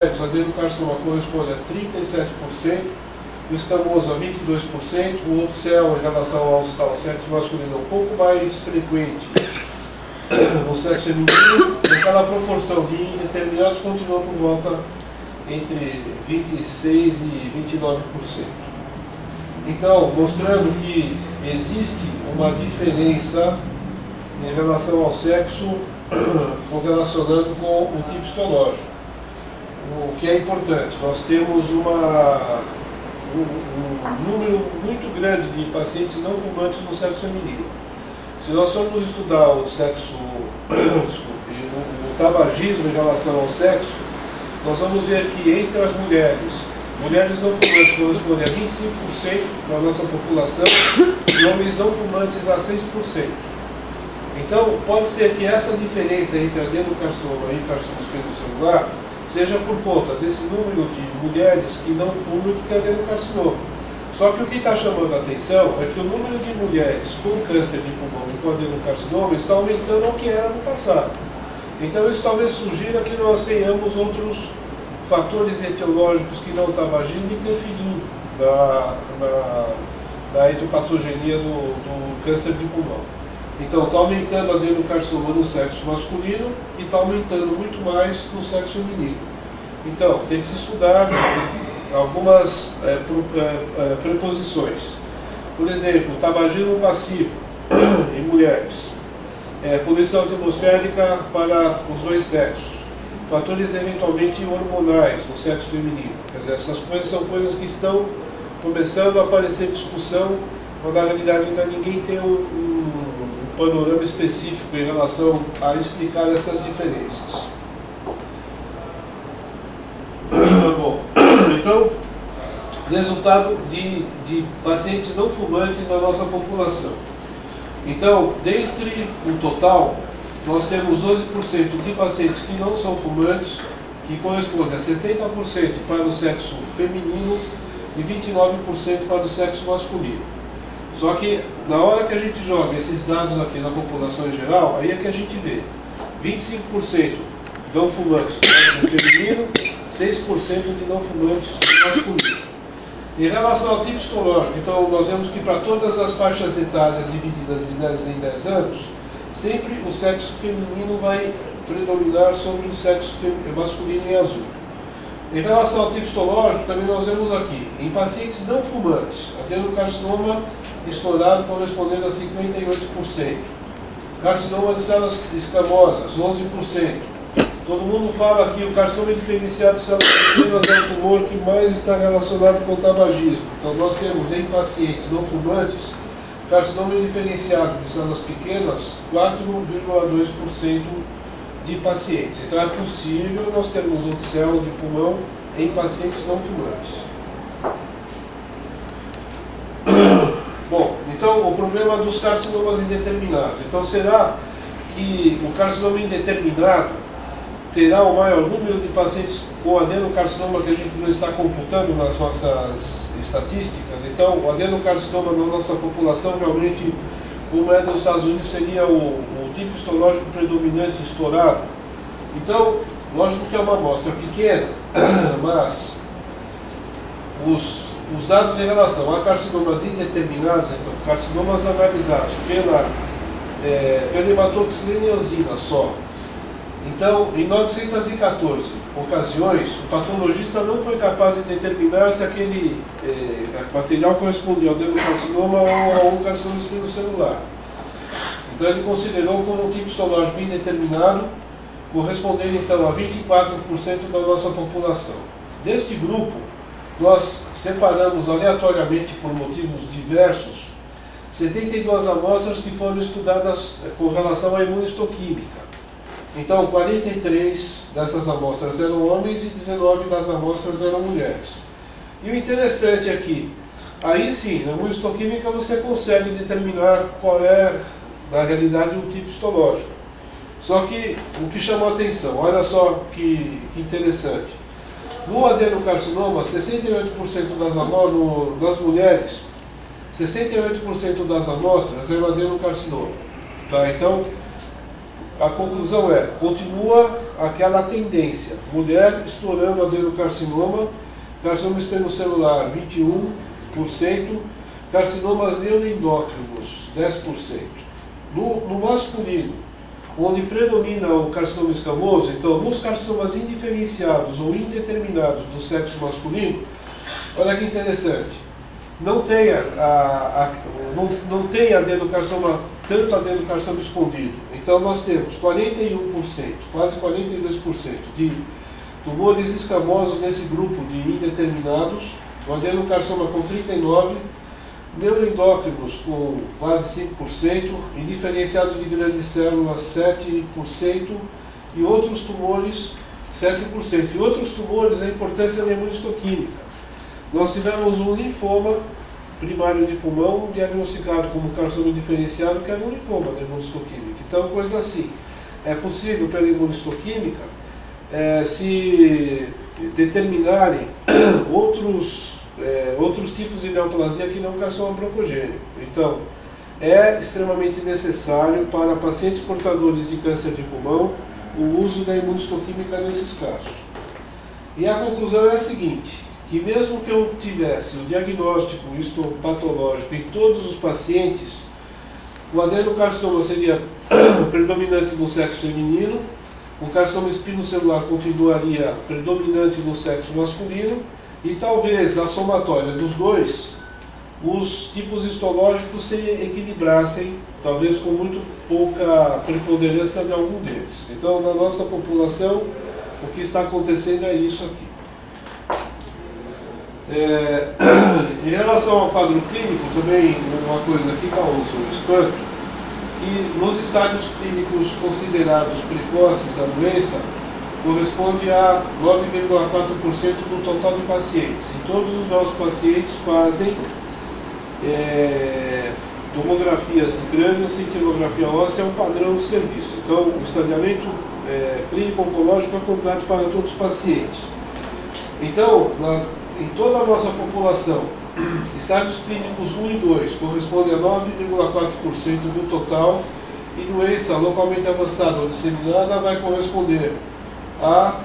o adenocarcinoma corresponde a 37%, o escamoso a 22%, o outro céu em relação ao sexo masculino é um pouco mais frequente no sexo feminino, e aquela proporção de indeterminados continua por volta entre 26% e 29%. Então, mostrando que existe uma diferença em relação ao sexo, correlacionando com o tipo histológico. O que é importante, nós temos um número muito grande de pacientes não fumantes no sexo feminino. Se nós formos estudar o sexo, o tabagismo em relação ao sexo, nós vamos ver que entre as mulheres não fumantes correspondem a 25% da nossa população e homens não fumantes a 6%. Então, pode ser que essa diferença entre adenocarcinoma e carcinoma espinocelular seja por conta desse número de mulheres que não fumam e que têm adenocarcinoma. Só que o que está chamando a atenção é que o número de mulheres com câncer de pulmão e com adenocarcinoma está aumentando ao que era no passado. Então isso talvez sugira que nós tenhamos outros fatores etiológicos que não o tabagismo interferindo na etiopatogenia do câncer de pulmão. Então está aumentando a adenocarcinoma no sexo masculino e está aumentando muito mais no sexo feminino. Então tem que se estudar algumas preposições. Por exemplo, tabagismo passivo em mulheres, poluição atmosférica para os dois sexos, fatores eventualmente hormonais no sexo feminino. Quer dizer, essas coisas são coisas que estão começando a aparecer em discussão, quando na realidade ainda ninguém tem um panorama específico em relação a explicar essas diferenças. Bom, então, resultado de pacientes não fumantes na nossa população. Então, dentre o total, nós temos 12% de pacientes que não são fumantes, que corresponde a 70% para o sexo feminino e 29% para o sexo masculino. Só que, na hora que a gente joga esses dados aqui na população em geral, aí é que a gente vê 25% não fumantes no feminino, 6% de não fumantes no masculino. Em relação ao tipo histológico, então nós vemos que para todas as faixas etárias divididas de 10 em 10 anos, sempre o sexo feminino vai predominar sobre o sexo masculino em azul. Em relação ao tipo histológico, também nós vemos aqui, em pacientes não fumantes, adenocarcinoma estourado correspondendo a 58%, carcinoma de células escamosas, 11%. Todo mundo fala que o carcinoma diferenciado de células pequenas é o tumor que mais está relacionado com o tabagismo. Então nós temos em pacientes não fumantes, carcinoma diferenciado de células pequenas, 4,2% de pacientes. Então é possível nós termos um céu de pulmão em pacientes não fumantes. Bom, então o problema dos carcinomas indeterminados. Então será que o carcinoma indeterminado terá o maior número de pacientes com adenocarcinoma que a gente não está computando nas nossas estatísticas? Então o adenocarcinoma na nossa população realmente, como é nos Estados Unidos, seria o tipo histológico predominante estourado. Então, lógico que é uma amostra pequena, mas os dados em relação a carcinomas indeterminados, então carcinomas analisados pela hematoxilina e eosina só. Então, em 914 ocasiões, o patologista não foi capaz de determinar se aquele material correspondia ao adenocarcinoma ou a um carcinoma espinocelular. Então, ele considerou como um tipo histológico indeterminado, correspondendo então a 24% da nossa população. Deste grupo, nós separamos aleatoriamente por motivos diversos 72 amostras que foram estudadas com relação à imunistoquímica. Então, 43 dessas amostras eram homens e 19 das amostras eram mulheres. E o interessante é que, aí sim, na imunistoquímica você consegue determinar qual é, na realidade, o tipo histológico. Só que o que chamou a atenção, olha só que interessante. No adenocarcinoma, 68% das mulheres, 68% das amostras eram adenocarcinoma. Tá? Então, a conclusão é, continua aquela tendência. Mulher estourando adenocarcinoma, carcinoma espinocelular 21%, carcinomas neuroendócrinos 10%. No masculino, onde predomina o carcinoma escamoso, então nos carcinomas indiferenciados ou indeterminados do sexo masculino, olha que interessante, não tem adenocarcinoma, tanto adenocarcinoma escondido. Então nós temos 41%, quase 42% de tumores escamosos nesse grupo de indeterminados, o adenocarcinoma com 39%, neuroendócrinos com quase 5%, indiferenciado de grandes células 7% e outros tumores 7%. E outros tumores, a importância da imunistoquímica. Nós tivemos um linfoma primário de pulmão diagnosticado como carcinoma diferenciado, que era um linfoma da imunistoquímica. Então, coisa assim, é possível pela imunistoquímica se determinarem outros tipos de neoplasia que não carcinoma broncogênico. Então, é extremamente necessário para pacientes portadores de câncer de pulmão o uso da imunistoquímica nesses casos. E a conclusão é a seguinte, que mesmo que eu tivesse o diagnóstico histopatológico em todos os pacientes, o adenocarcinoma seria predominante no sexo feminino, o carcinoma espinocelular continuaria predominante no sexo masculino, e talvez na somatória dos dois, os tipos histológicos se equilibrassem, talvez com muito pouca preponderância de algum deles. Então, na nossa população, o que está acontecendo é isso aqui. Em relação ao quadro clínico, também uma coisa que causa espanto, que nos estádios clínicos considerados precoces da doença, corresponde a 9,4% do total de pacientes. E todos os nossos pacientes fazem tomografias de crânio, cintilografia óssea, é um padrão de serviço. Então, o estadiamento clínico-oncológico é completo para todos os pacientes. Então, em toda a nossa população, estádios clínicos 1 e 2 correspondem a 9,4% do total, e doença localmente avançada ou disseminada vai corresponder a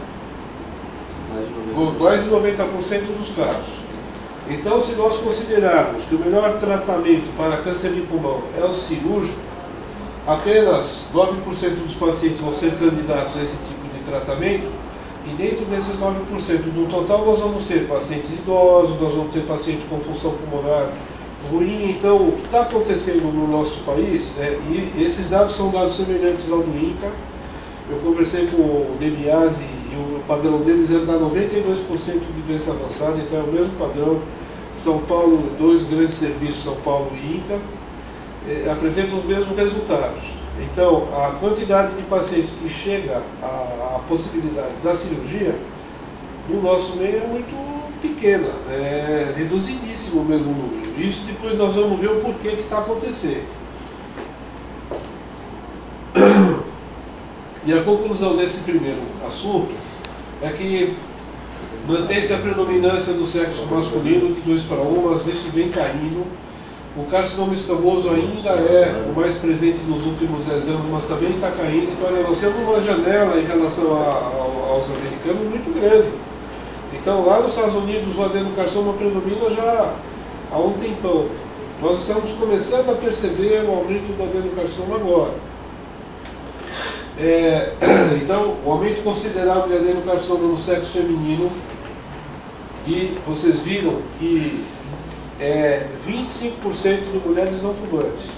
mais de 90% dos casos. Então, se nós considerarmos que o melhor tratamento para câncer de pulmão é o cirúrgico, apenas 9% dos pacientes vão ser candidatos a esse tipo de tratamento, e dentro desses 9% do total nós vamos ter pacientes idosos, nós vamos ter pacientes com função pulmonar ruim. Então, o que está acontecendo no nosso país, e esses dados são dados semelhantes ao do INCA. Eu conversei com o DeBiase e o padrão deles é dar 92% de doença avançada, então é o mesmo padrão. São Paulo, dois grandes serviços, São Paulo e INCA, apresentam os mesmos resultados. Então, a quantidade de pacientes que chega à possibilidade da cirurgia, no nosso meio é muito pequena, é reduzidíssimo mesmo o número. Isso depois nós vamos ver o porquê que está acontecendo. E a conclusão desse primeiro assunto é que mantém-se a predominância do sexo masculino de 2 para 1, mas isso vem caindo. O carcinoma escamoso ainda é o mais presente nos últimos 10 anos, mas também está caindo. Então, nós temos uma janela em relação aos americanos muito grande. Então, lá nos Estados Unidos, o adenocarcinoma predomina já há um tempão. Nós estamos começando a perceber o aumento do adenocarcinoma agora. Então, o aumento considerável de adenocarcinoma no sexo feminino, e vocês viram que 25% de mulheres não fumantes.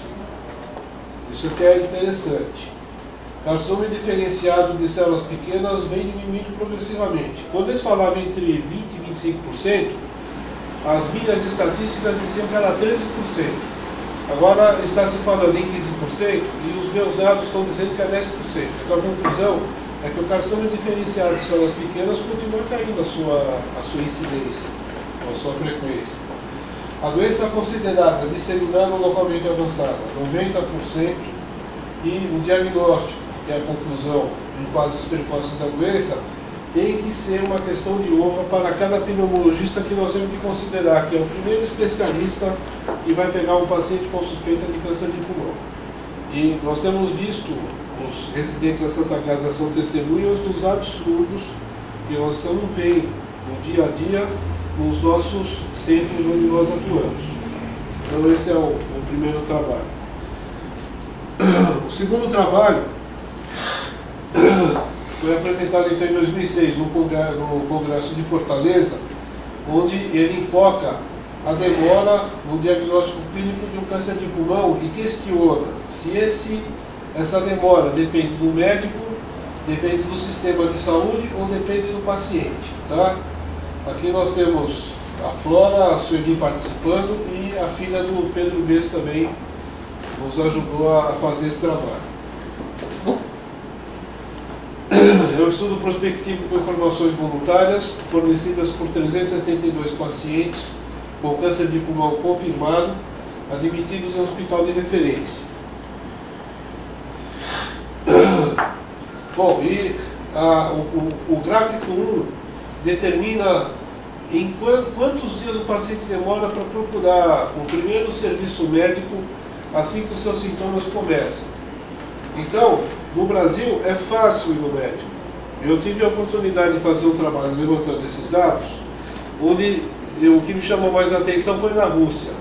Isso aqui é interessante. Carcinoma diferenciado de células pequenas vem diminuindo progressivamente. Quando eles falavam entre 20% e 25%, as minhas estatísticas diziam que era 13%. Agora está se falando em 15% e os meus dados estão dizendo que é 10%. Então a conclusão é que o carcinoma diferenciado de células pequenas continua caindo a sua incidência, a sua frequência. A doença considerada disseminada localmente avançada, 90%, e o diagnóstico, que é a conclusão em fases precoces da doença, tem que ser uma questão de honra para cada pneumologista que nós temos que considerar que é o primeiro especialista que vai pegar um paciente com suspeita de câncer de pulmão. E nós temos visto os residentes da Santa Casa são testemunhas dos absurdos que nós estamos vendo no dia a dia nos nossos centros onde nós atuamos. Então esse é o primeiro trabalho. O segundo trabalho foi apresentado então em 2006 no Congresso de Fortaleza, onde ele enfoca a demora no diagnóstico clínico de um câncer de pulmão e questiona se essa demora depende do médico, depende do sistema de saúde ou depende do paciente. Tá? Aqui nós temos a Flora, a Sueli participando e a filha do Pedro Bess também nos ajudou a fazer esse trabalho. É um estudo prospectivo com informações voluntárias fornecidas por 372 pacientes com câncer de pulmão confirmado, admitidos em hospital de referência. Bom, e o gráfico 1 determina em quantos dias o paciente demora para procurar o primeiro serviço médico assim que os seus sintomas começam. Então, no Brasil é fácil ir no médico. Eu tive a oportunidade de fazer um trabalho levantando esses dados, onde o que me chamou mais a atenção foi na Rússia.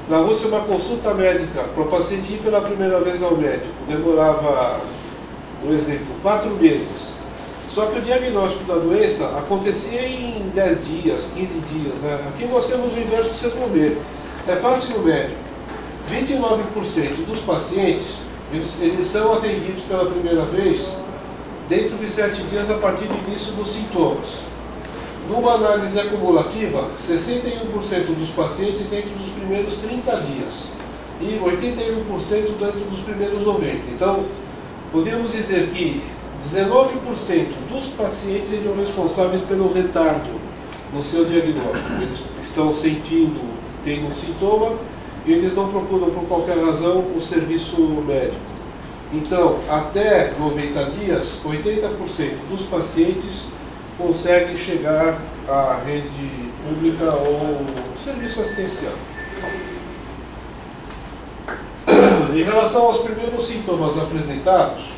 Na Rússia, uma consulta médica para o paciente ir pela primeira vez ao médico demorava, por exemplo, 4 meses. Só que o diagnóstico da doença acontecia em 10 dias, 15 dias. Né? Aqui nós temos o inverso que vocês vão ver. É fácil no médico. 29% dos pacientes eles são atendidos pela primeira vez dentro de 7 dias a partir do início dos sintomas. Numa análise acumulativa, 61% dos pacientes dentro dos primeiros 30 dias e 81% dentro dos primeiros 90. Então, podemos dizer que 19% dos pacientes seriam responsáveis pelo retardo no seu diagnóstico. Eles estão sentindo, têm um sintoma e eles não procuram por qualquer razão o serviço médico. Então, até 90 dias, 80% dos pacientes conseguem chegar à rede pública ou serviço assistencial. Em relação aos primeiros sintomas apresentados,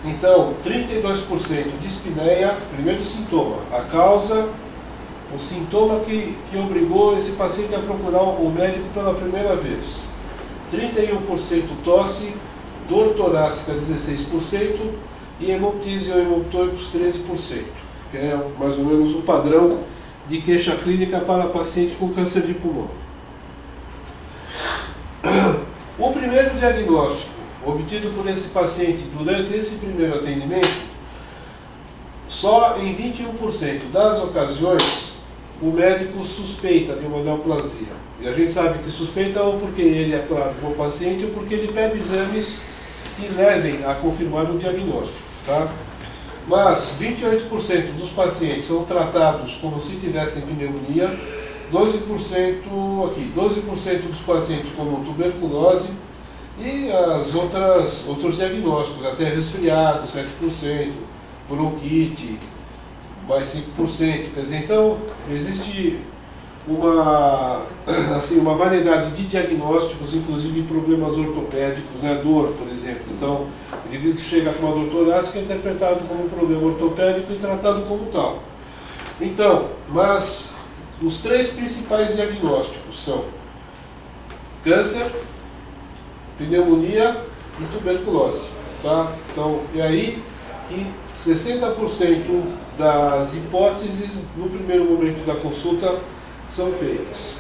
então, 32% de espineia, primeiro sintoma, a causa, o sintoma que obrigou esse paciente a procurar o médico pela primeira vez. 31% tosse, dor torácica 16% e hemoptise ou hemoptôicos 13%, que é mais ou menos o padrão de queixa clínica para pacientes com câncer de pulmão. O primeiro diagnóstico obtido por esse paciente durante esse primeiro atendimento, só em 21% das ocasiões o médico suspeita de uma neoplasia. E a gente sabe que suspeita ou porque ele é claro com o paciente ou porque ele pede exames que levem a confirmar o diagnóstico. Tá? Mas 28% dos pacientes são tratados como se tivessem pneumonia, 12% dos pacientes como tuberculose e outros diagnósticos, até resfriado, 7%, bronquite, mais 5%. Quer dizer, então, existe uma variedade de diagnósticos, inclusive problemas ortopédicos, né? Dor, por exemplo. Então, o indivíduo chega com uma dor torácica é interpretado como um problema ortopédico e tratado como tal. Então, mas os 3 principais diagnósticos são câncer, pneumonia e tuberculose. Tá? Então, é aí que 60% das hipóteses no primeiro momento da consulta são feitas.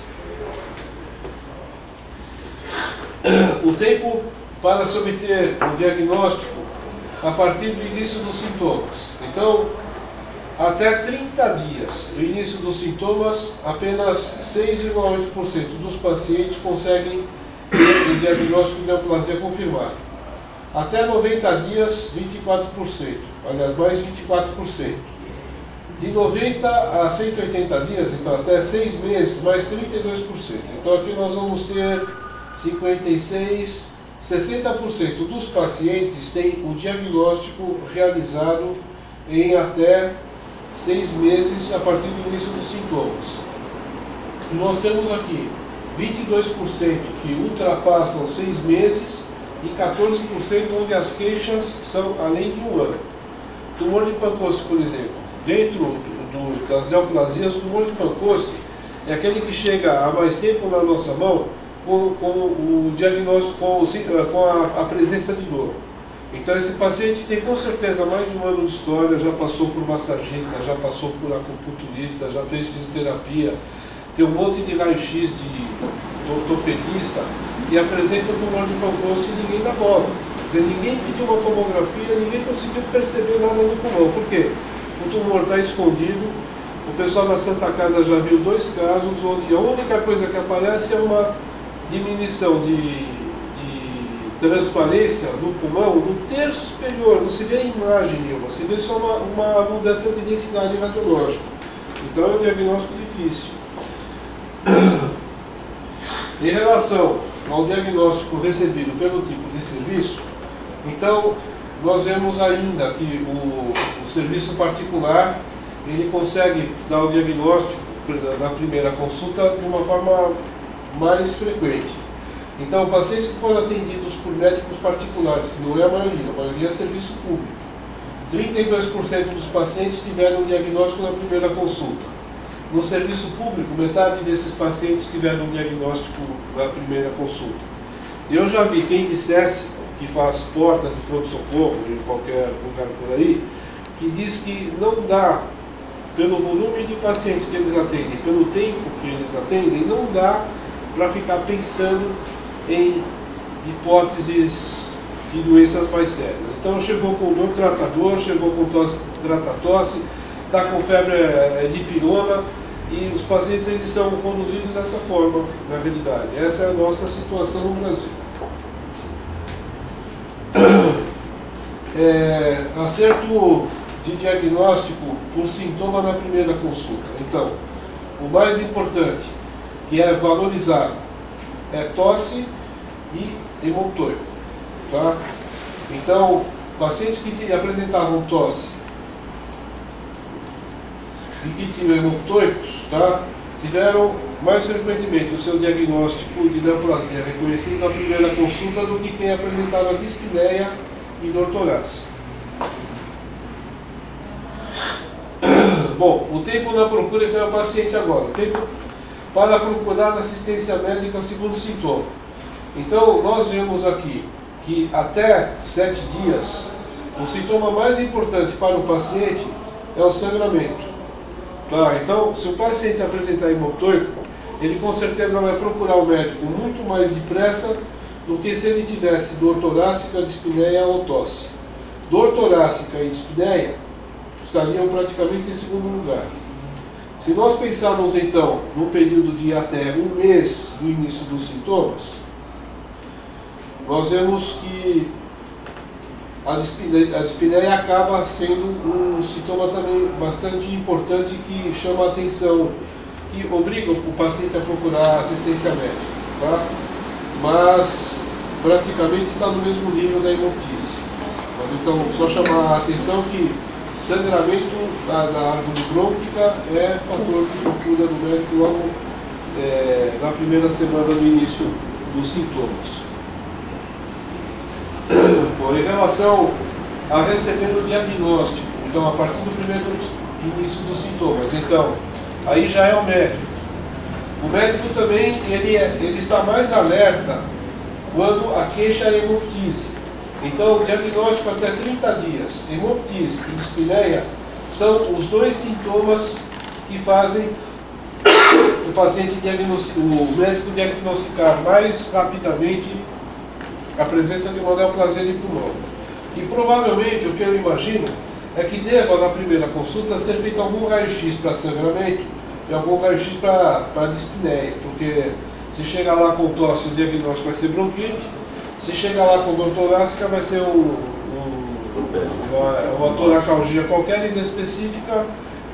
O tempo para se obter o diagnóstico a partir do início dos sintomas. Então, até 30 dias do início dos sintomas, apenas 6,8% dos pacientes conseguem ter o diagnóstico de neoplasia confirmado. Até 90 dias, 24%. Aliás, mais 24%. De 90 a 180 dias, então até 6 meses, mais 32%. Então aqui nós vamos ter 56, 60% dos pacientes têm o diagnóstico realizado em até 6 meses a partir do início dos sintomas. E nós temos aqui 22% que ultrapassam 6 meses e 14% onde as queixas são além de 1 ano. Tumor de Pancoast, por exemplo, dentro das neoplasias, o tumor de Pancoast é aquele que chega há mais tempo na nossa mão com o diagnóstico, com a presença de dor. Então esse paciente tem com certeza mais de 1 ano de história, já passou por massagista, já passou por acupunturista, já fez fisioterapia, tem um monte de raio-x de ortopedista e apresenta o tumor de Pancoast e ninguém dá bola. Quer dizer, ninguém pediu uma tomografia, ninguém conseguiu perceber nada no pulmão. Por quê? O tumor está escondido. O pessoal da Santa Casa já viu 2 casos onde a única coisa que aparece é uma diminuição de transparência do pulmão no terço superior. Não se vê imagem nenhuma, se vê só uma mudança de densidade radiológica. Então é um diagnóstico difícil. Em relação ao diagnóstico recebido pelo tipo de serviço, então nós vemos ainda que o serviço particular ele consegue dar o diagnóstico na primeira consulta de uma forma mais frequente. Então, pacientes que foram atendidos por médicos particulares, que não é a maioria é serviço público, 32% dos pacientes tiveram um diagnóstico na primeira consulta. No serviço público, metade desses pacientes tiveram um diagnóstico na primeira consulta. Eu já vi quem dissesse, que faz porta de pronto-socorro em qualquer lugar por aí, que diz que não dá, pelo volume de pacientes que eles atendem, pelo tempo que eles atendem, não dá para ficar pensando em hipóteses de doenças mais sérias. Então chegou com dor tratador, chegou com tosse, trata-tosse, está com febre de pirona, e os pacientes eles são conduzidos dessa forma, na realidade. Essa é a nossa situação no Brasil. Acerto de diagnóstico por sintoma na primeira consulta. Então, o mais importante, que é valorizado, é tosse e hemoptôico. Tá? Então, pacientes que apresentavam tosse e que tinham hemoptôicos, tá? Tiveram mais frequentemente o seu diagnóstico de neoplasia reconhecido na primeira consulta do que quem apresentava dispneia e dor torácica. Bom, o tempo na procura, então, é o paciente agora. O tempo para procurar assistência médica segundo sintoma. Então, nós vemos aqui que até 7 dias, o sintoma mais importante para o paciente é o sangramento. Tá? Então, se o paciente apresentar hemoptôico, ele com certeza vai procurar o médico muito mais depressa do que se ele tivesse dor torácica, dispneia ou tosse. Dor torácica e dispneia estariam praticamente em segundo lugar. Se nós pensarmos então no período de até 1 mês do início dos sintomas, nós vemos que a dispneia acaba sendo um sintoma também bastante importante que chama a atenção, que obriga o paciente a procurar assistência médica, tá? Mas praticamente está no mesmo nível da hemoptise. Então, só chamar a atenção que sangramento da árvore brônquica é fator de procura do médico logo na primeira semana do início dos sintomas. Bom, em relação a receber o diagnóstico, então a partir do primeiro início dos sintomas, então aí já é o médico. O médico também ele está mais alerta quando a queixa é hemoptise. Então, o diagnóstico até 30 dias, hemoptise e dispneia, são os 2 sintomas que fazem o médico diagnosticar mais rapidamente a presença de uma neoplasia de pulmão. E provavelmente, o que eu imagino, é que deva, na primeira consulta, ser feito algum raio-x para sangramento e algum raio-x para dispneia, porque se chegar lá com tosse, o diagnóstico vai ser bronquite. Se chegar lá com dor torácica, vai ser uma toracalgia qualquer inespecífica,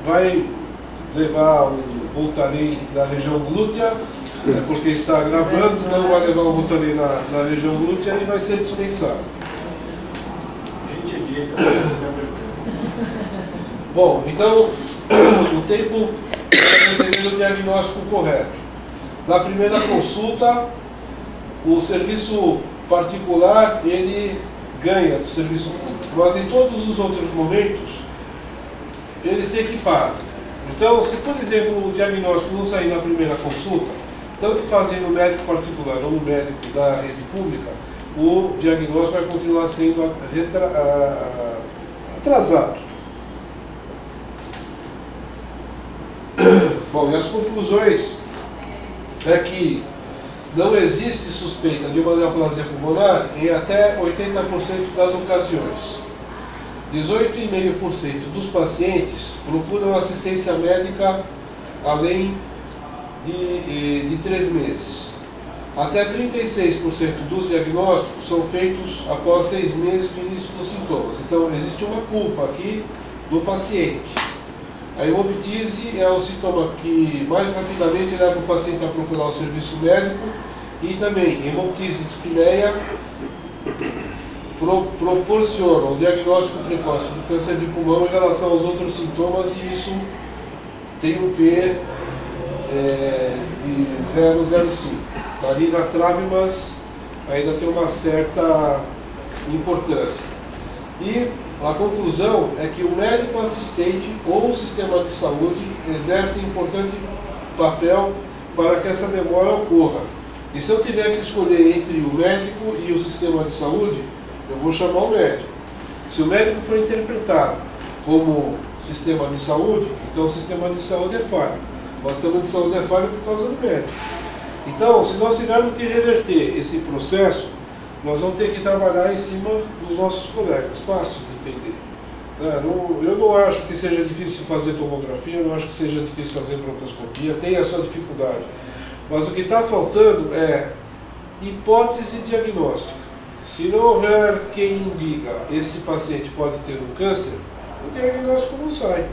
vai levar um Voltaren na região glútea, porque está gravando, então vai levar um Voltaren na região glútea e vai ser dispensado. Bom, então, o tempo para receber o diagnóstico correto. Na primeira consulta, o serviço particular ele ganha do serviço público, mas em todos os outros momentos ele se equipara. Então, se por exemplo o diagnóstico não sair na primeira consulta, tanto fazendo no médico particular ou no médico da rede pública, o diagnóstico vai continuar sendo atrasado. Bom, e as conclusões é que não existe suspeita de uma neoplasia pulmonar em até 80% das ocasiões. 18,5% dos pacientes procuram assistência médica além de 3 meses. Até 36% dos diagnósticos são feitos após 6 meses do início dos sintomas. Então, existe uma culpa aqui do paciente. A hemoptise é o sintoma que mais rapidamente leva o paciente a procurar o serviço médico, e também hemoptise e dispneia proporcionam o diagnóstico precoce do câncer de pulmão em relação aos outros sintomas, e isso tem um P de 0,05. Está ali na trave, mas ainda tem uma certa importância. E a conclusão é que o médico assistente ou o sistema de saúde exercem importante papel para que essa demora ocorra. E se eu tiver que escolher entre o médico e o sistema de saúde, eu vou chamar o médico. Se o médico for interpretado como sistema de saúde, então o sistema de saúde é falho. O sistema de saúde é falho por causa do médico. Então, se nós tivermos que reverter esse processo, nós vamos ter que trabalhar em cima dos nossos colegas. Fácil de entender. Eu não acho que seja difícil fazer tomografia, eu não acho que seja difícil fazer broncoscopia, tem a sua dificuldade. Mas o que está faltando é hipótese diagnóstica. Se não houver quem diga esse paciente pode ter um câncer, o diagnóstico não sai.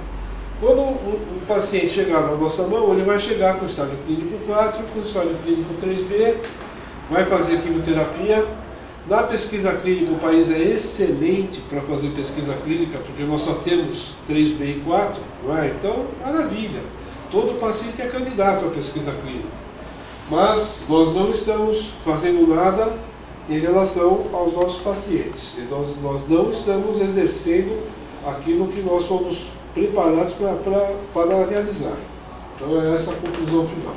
Quando o paciente chegar na nossa mão, ele vai chegar com o estágio clínico 4, com o estágio clínico 3B, vai fazer quimioterapia. Na pesquisa clínica, o país é excelente para fazer pesquisa clínica, porque nós só temos 3B e 4, não é? Então, maravilha. Todo paciente é candidato à pesquisa clínica. Mas nós não estamos fazendo nada em relação aos nossos pacientes. E nós não estamos exercendo aquilo que nós fomos preparados para realizar. Então é essa a conclusão final.